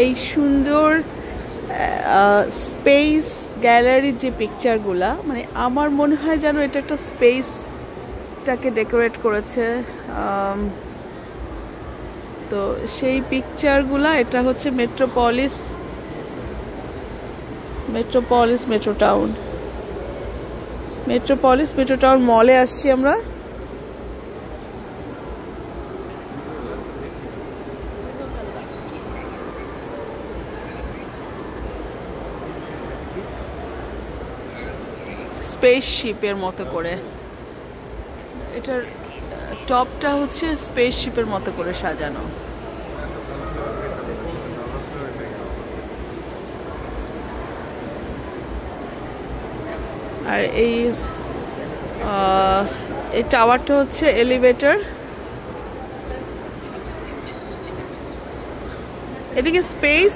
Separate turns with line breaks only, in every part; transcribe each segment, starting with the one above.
এই সুন্দর স্পেস গ্যালারির যে পিকচারগুলা, মানে আমার মনে হয় যেন এটা একটা স্পেসটাকে ডেকোরেট করেছে। তো সেই পিকচারগুলা, এটা হচ্ছে মেট্রো টাউন মলে আসছি আমরা। স্পেসশিপের মতো করে, এটার টপটা হচ্ছে স্পেসশিপের মতো করে সাজানো। আর এই টাওয়ারটা হচ্ছে এলিভেটর। এটা কি স্পেস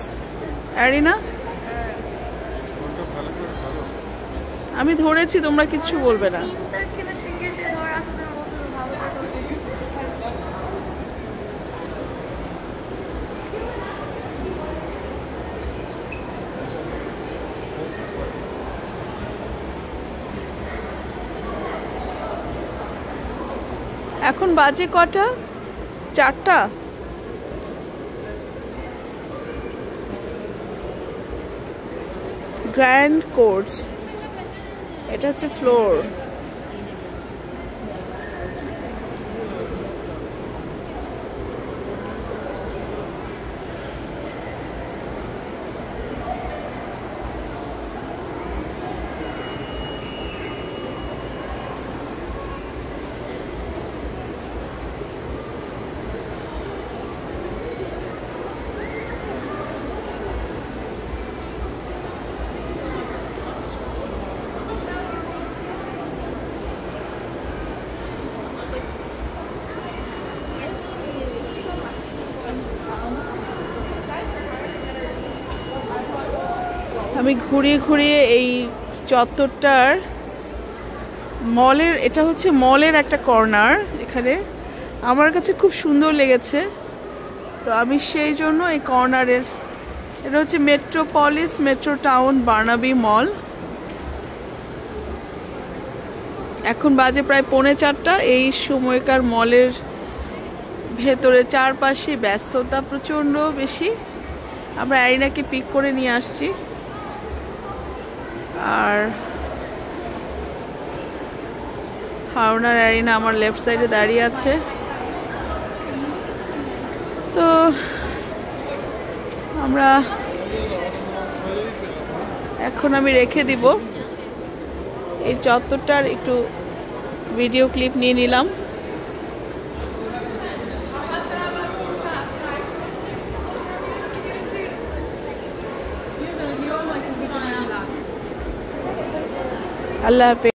অ্যারিনা? আমি ধরেছি, তোমরা কিচ্ছু বলবে না। এখন বাজে কটা? 4টা। গ্র্যান্ড কোর্ট, এটা হচ্ছে ফ্লোর। আমি ঘুরিয়ে ঘুরিয়ে এই চত্বরটার মলের, এটা হচ্ছে মলের একটা কর্নার। এখানে আমার কাছে খুব সুন্দর লেগেছে, তো আমি সেই জন্য এই কর্নারের, এটা হচ্ছে মেট্রো টাউন বার্নাবি মল। এখন বাজে প্রায় 4:45। এই সময়কার মলের ভেতরে চারপাশে ব্যস্ততা প্রচণ্ড বেশি। আমরা অ্যারিনাকে পিক করে নিয়ে আসছি, আর হারুন আর অ্যারিনা আমার লেফট সাইডে দাঁড়িয়ে আছে। তো আমরা এখন, আমি রেখে দিব এই চত্বরটার একটু ভিডিও ক্লিপ নিয়ে নিলাম। আল্লাহ হাফেজ।